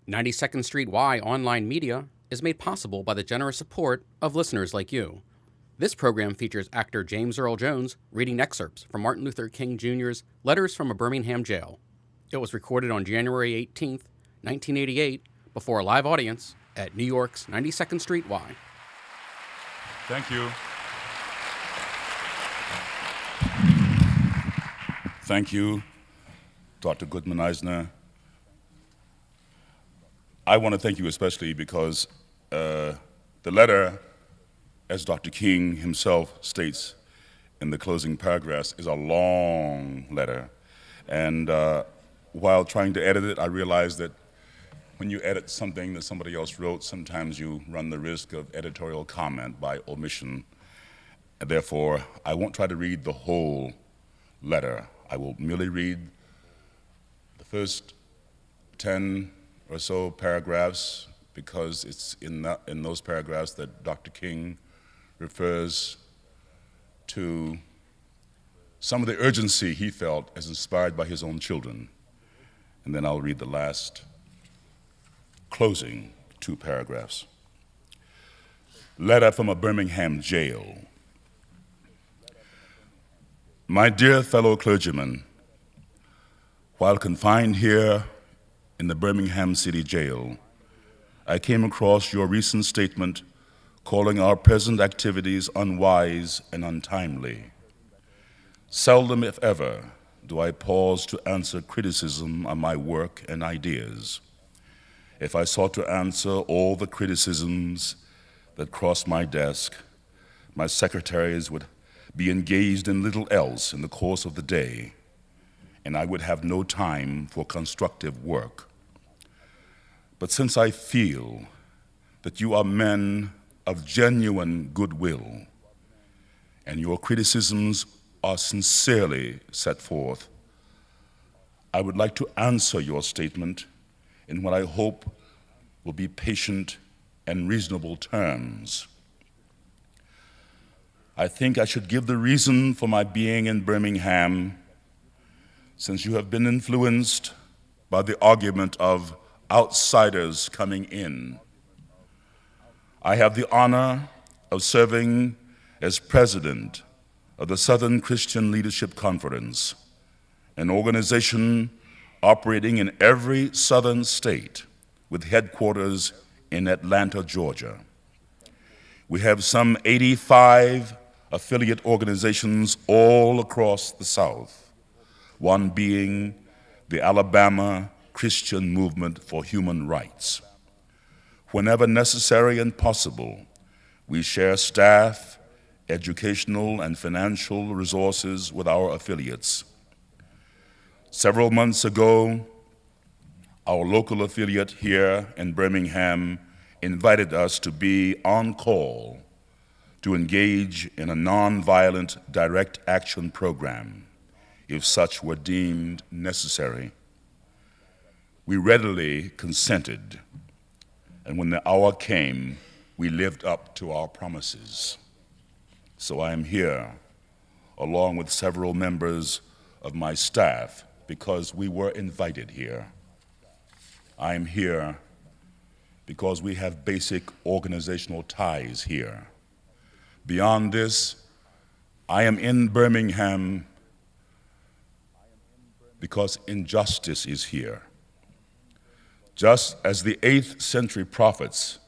92nd Street Y online media is made possible by the generous support of listeners like you. This program features actor James Earl Jones reading excerpts from Martin Luther King Jr.'s Letters from a Birmingham Jail. It was recorded on January 18, 1988, before a live audience at New York's 92nd Street Y. Thank you. Thank you, Dr. Goodman-Eisner. I want to thank you especially because the letter, as Dr. King himself states in the closing paragraphs, is a long letter. And while trying to edit it, I realized that when you edit something that somebody else wrote, sometimes you run the risk of editorial comment by omission. And therefore, I won't try to read the whole letter. I will merely read the first 10 or so paragraphs, because it's in those paragraphs that Dr. King refers to some of the urgency he felt as inspired by his own children. And then I'll read the last closing 2 paragraphs. Letter from a Birmingham jail. My dear fellow clergymen, while confined here in the Birmingham City Jail, I came across your recent statement calling our present activities unwise and untimely. Seldom, if ever, do I pause to answer criticism on my work and ideas. If I sought to answer all the criticisms that crossed my desk, my secretaries would be engaged in little else in the course of the day, and I would have no time for constructive work. But since I feel that you are men of genuine goodwill, and your criticisms are sincerely set forth, I would like to answer your statement in what I hope will be patient and reasonable terms. I think I should give the reason for my being in Birmingham, since you have been influenced by the argument of outsiders coming in. I have the honor of serving as president of the Southern Christian Leadership Conference, an organization operating in every southern state with headquarters in Atlanta, Georgia. We have some 85 affiliate organizations all across the South, one being the Alabama Christian Movement for Human Rights. Whenever necessary and possible, we share staff, educational and financial resources with our affiliates. Several months ago, our local affiliate here in Birmingham invited us to be on call to engage in a nonviolent direct action program, if such were deemed necessary. We readily consented, and when the hour came, we lived up to our promises. So I am here, along with several members of my staff, because we were invited here. I am here because we have basic organizational ties here. Beyond this, I am in Birmingham because injustice is here. Just as the 8th century prophets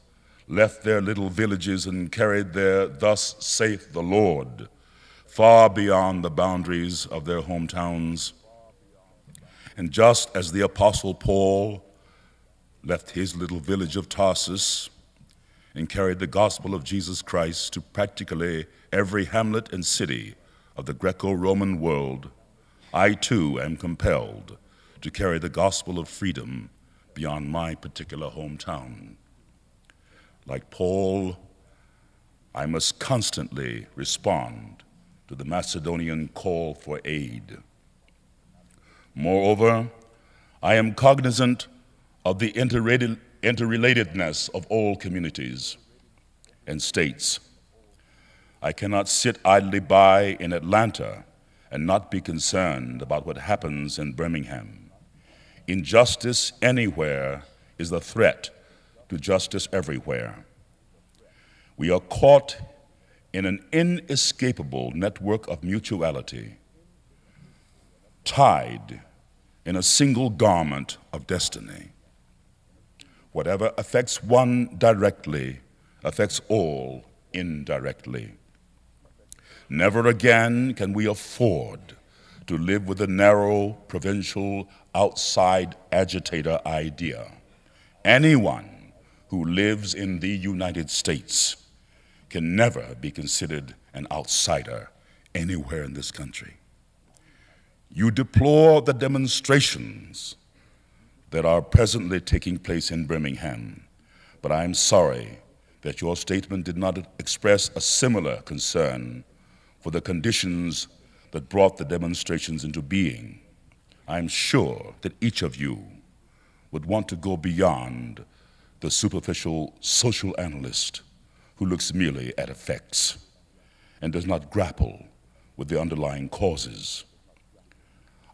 left their little villages and carried their "Thus saith the Lord" far beyond the boundaries of their hometowns, and just as the Apostle Paul left his little village of Tarsus and carried the gospel of Jesus Christ to practically every hamlet and city of the Greco-Roman world, I too am compelled to carry the gospel of freedom beyond my particular hometown. Like Paul, I must constantly respond to the Macedonian call for aid. Moreover, I am cognizant of the interrelatedness of all communities and states. I cannot sit idly by in Atlanta and not be concerned about what happens in Birmingham. Injustice anywhere is the threat to justice everywhere. We are caught in an inescapable network of mutuality, tied in a single garment of destiny. Whatever affects one directly affects all indirectly. Never again can we afford to live with the narrow, provincial, outside agitator idea. Anyone who lives in the United States can never be considered an outsider anywhere in this country. You deplore the demonstrations that are presently taking place in Birmingham, but I am sorry that your statement did not express a similar concern for the conditions that brought the demonstrations into being. I am sure that each of you would want to go beyond the superficial social analyst who looks merely at effects and does not grapple with the underlying causes.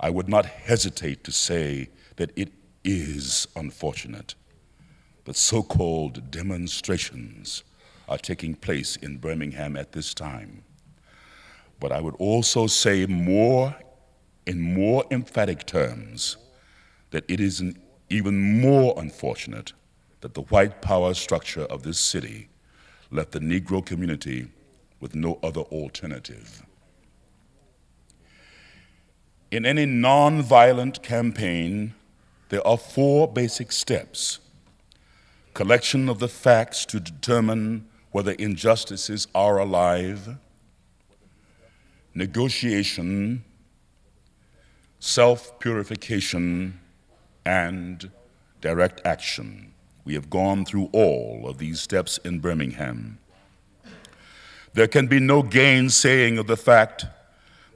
I would not hesitate to say that it is unfortunate that so-called demonstrations are taking place in Birmingham at this time. But I would also say in more emphatic terms that it is even more unfortunate that the white power structure of this city left the Negro community with no other alternative. In any nonviolent campaign, there are 4 basic steps: collection of the facts to determine whether injustices are alive, negotiation, self-purification, and direct action. We have gone through all of these steps in Birmingham. There can be no gainsaying of the fact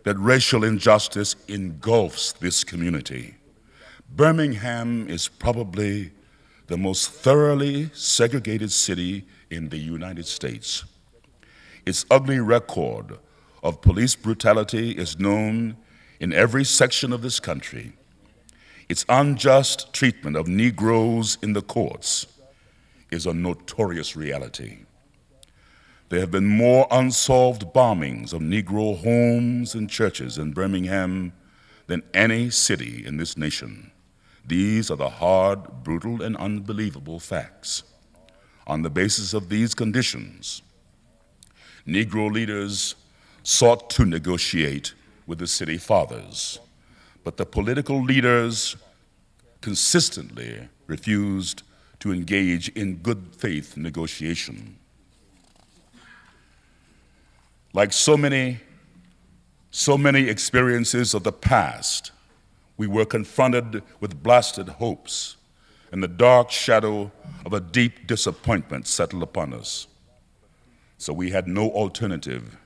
that racial injustice engulfs this community. Birmingham is probably the most thoroughly segregated city in the United States. Its ugly record of police brutality is known in every section of this country. Its unjust treatment of Negroes in the courts is a notorious reality. There have been more unsolved bombings of Negro homes and churches in Birmingham than any city in this nation. These are the hard, brutal, and unbelievable facts. On the basis of these conditions, Negro leaders sought to negotiate with the city fathers, but the political leaders consistently refused to engage in good faith negotiation. Like so many experiences of the past, we were confronted with blasted hopes, and the dark shadow of a deep disappointment settled upon us. So we had no alternative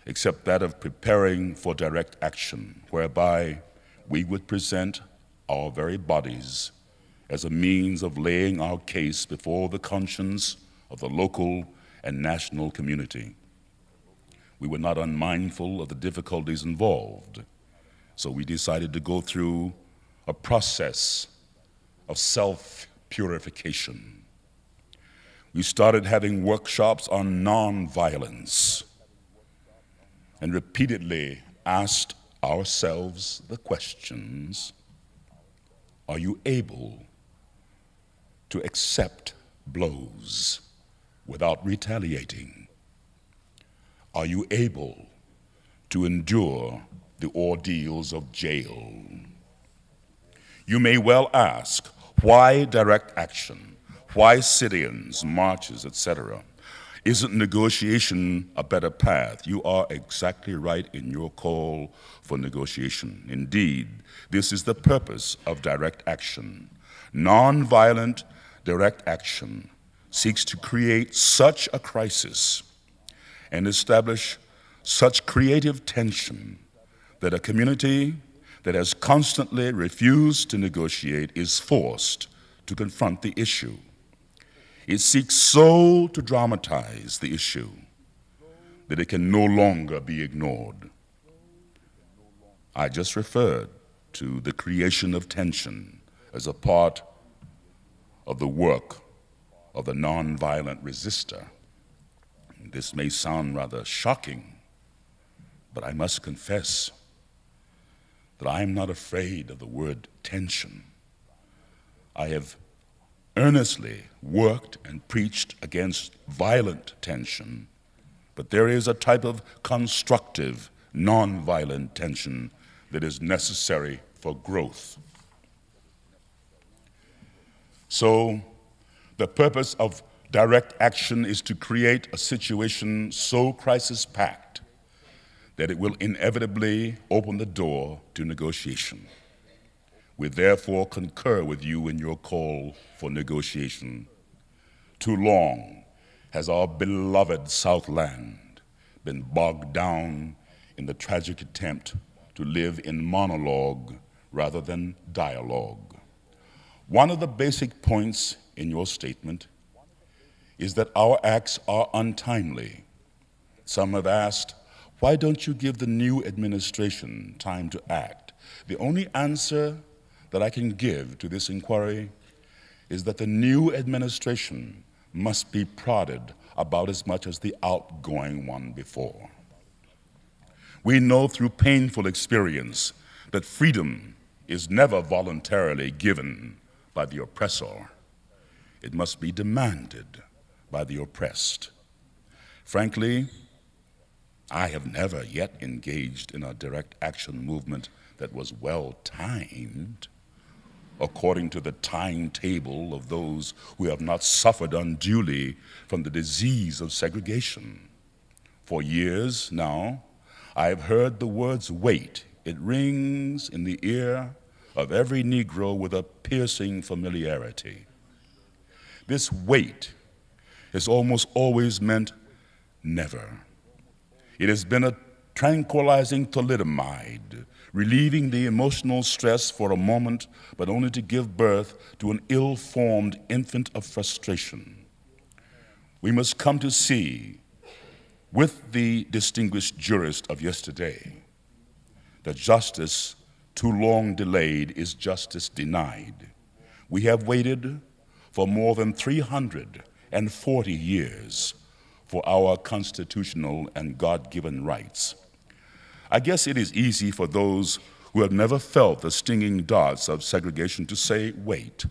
except that of preparing for direct action, whereby we would present our very bodies as a means of laying our case before the conscience of the local and national community. We were not unmindful of the difficulties involved, so we decided to go through a process of self-purification. We started having workshops on nonviolence and repeatedly asked ourselves the questions: are you able to accept blows without retaliating? Are you able to endure the ordeals of jail? You may well ask, why direct action? Why sit-ins, marches, etc.? Isn't negotiation a better path? You are exactly right in your call for negotiation. Indeed, this is the purpose of direct action. Nonviolent direct action seeks to create such a crisis and establish such creative tension that a community that has constantly refused to negotiate is forced to confront the issue. It seeks so to dramatize the issue that it can no longer be ignored. I just referred to the creation of tension as a part of the work of the nonviolent resistor. This may sound rather shocking, but I must confess that I am not afraid of the word tension. I have earnestly worked and preached against violent tension, but there is a type of constructive, nonviolent tension that is necessary for growth. So, the purpose of direct action is to create a situation so crisis-packed that it will inevitably open the door to negotiation. We therefore concur with you in your call for negotiation. Too long has our beloved Southland been bogged down in the tragic attempt to live in monologue rather than dialogue. One of the basic points in your statement is that our acts are untimely. Some have asked, why don't you give the new administration time to act? The only answer that I can give to this inquiry is that the new administration must be prodded about as much as the outgoing one before. We know through painful experience that freedom is never voluntarily given by the oppressor. It must be demanded by the oppressed. Frankly, I have never yet engaged in a direct action movement that was well-timed, according to the timetable of those who have not suffered unduly from the disease of segregation. For years now, I have heard the words wait. It rings in the ear of every Negro with a piercing familiarity. This wait has almost always meant never. It has been a tranquilizing thalidomide, relieving the emotional stress for a moment, but only to give birth to an ill-formed infant of frustration. We must come to see, with the distinguished jurist of yesterday, that justice too long delayed is justice denied. We have waited for more than 340 years for our constitutional and God-given rights. I guess it is easy for those who have never felt the stinging darts of segregation to say, wait.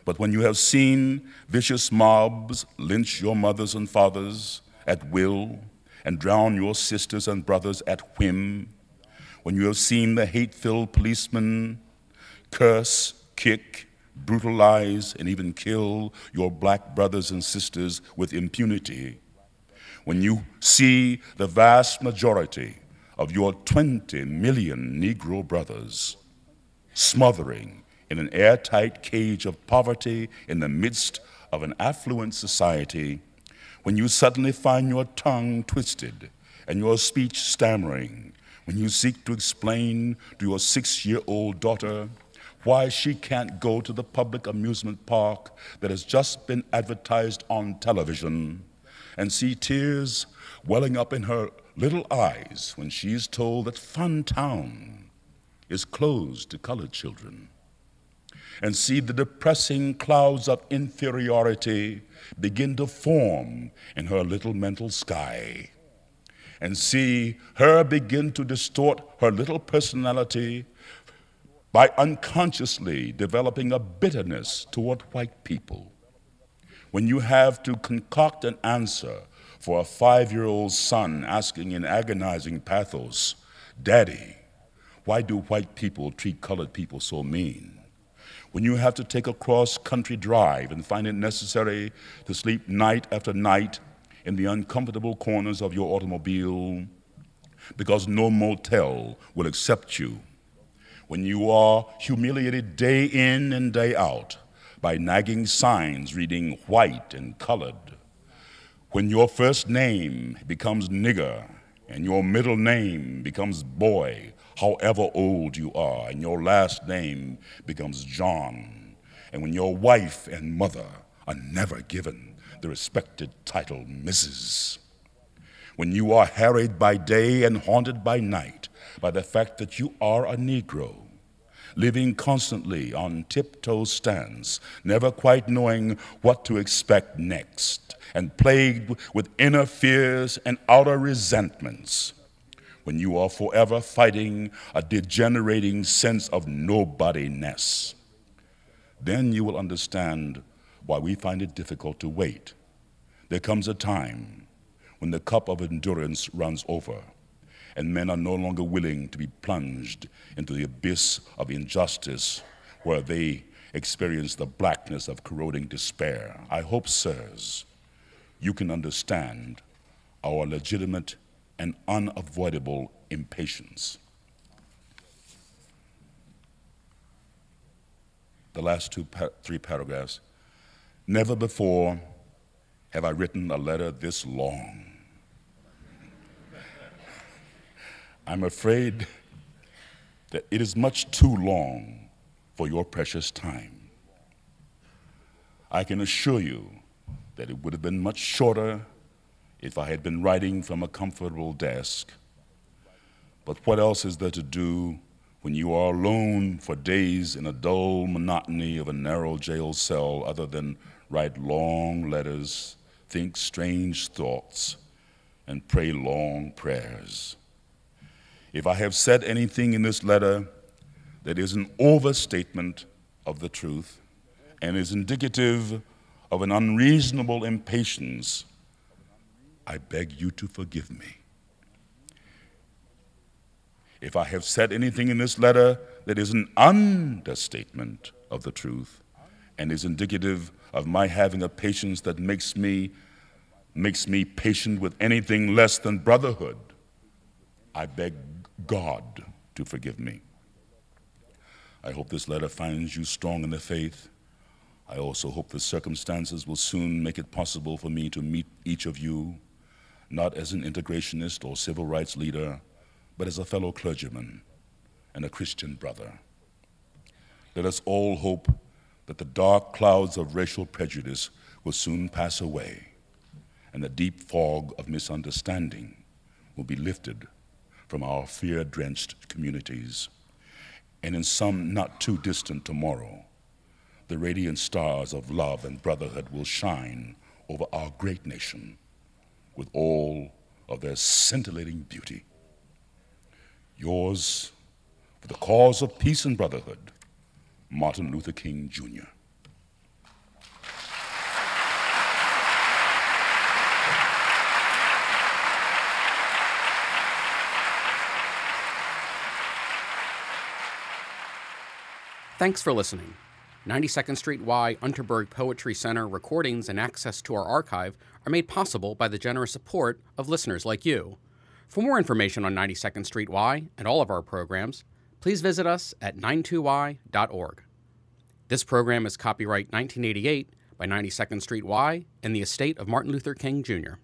But when you have seen vicious mobs lynch your mothers and fathers at will and drown your sisters and brothers at whim, when you have seen the hate-filled policemen curse, kick, brutalize, and even kill your black brothers and sisters with impunity, when you see the vast majority of your 20 million Negro brothers smothering in an airtight cage of poverty in the midst of an affluent society, when you suddenly find your tongue twisted and your speech stammering, when you seek to explain to your 6-year-old daughter why she can't go to the public amusement park that has just been advertised on television, and see tears welling up in her little eyes when she is told that Fun Town is closed to colored children, and see the depressing clouds of inferiority begin to form in her little mental sky, and see her begin to distort her little personality by unconsciously developing a bitterness toward white people. When you have to concoct an answer for a 5-year-old son asking in agonizing pathos, "Daddy, why do white people treat colored people so mean?" When you have to take a cross-country drive and find it necessary to sleep night after night in the uncomfortable corners of your automobile because no motel will accept you, when you are humiliated day in and day out by nagging signs reading white and colored, when your first name becomes nigger and your middle name becomes boy, however old you are, and your last name becomes John, and when your wife and mother are never given the respected title Mrs., when you are harried by day and haunted by night by the fact that you are a Negro, living constantly on tiptoe stands, never quite knowing what to expect next, and plagued with inner fears and outer resentments, when you are forever fighting a degenerating sense of nobodiness, then you will understand why we find it difficult to wait. There comes a time when the cup of endurance runs over, and men are no longer willing to be plunged into the abyss of injustice where they experience the blackness of corroding despair. I hope, sirs, you can understand our legitimate and unavoidable impatience. The last three paragraphs. Never before have I written a letter this long. I'm afraid that it is much too long for your precious time. I can assure you that it would have been much shorter if I had been writing from a comfortable desk. But what else is there to do when you are alone for days in a dull monotony of a narrow jail cell other than write long letters, think strange thoughts, and pray long prayers? If I have said anything in this letter that is an overstatement of the truth and is indicative of an unreasonable impatience, I beg you to forgive me. If I have said anything in this letter that is an understatement of the truth and is indicative of my having a patience that makes me patient with anything less than brotherhood, I beg God to forgive me. I hope this letter finds you strong in the faith. I also hope the circumstances will soon make it possible for me to meet each of you, not as an integrationist or civil rights leader, but as a fellow clergyman and a Christian brother. Let us all hope that the dark clouds of racial prejudice will soon pass away and the deep fog of misunderstanding will be lifted from our fear-drenched communities. And in some not too distant tomorrow, the radiant stars of love and brotherhood will shine over our great nation with all of their scintillating beauty. Yours, for the cause of peace and brotherhood, Martin Luther King, Jr. Thanks for listening. 92nd Street Y Unterberg Poetry Center recordings and access to our archive are made possible by the generous support of listeners like you. For more information on 92nd Street Y and all of our programs, please visit us at 92y.org. This program is copyright 1988 by 92nd Street Y and the estate of Martin Luther King, Jr.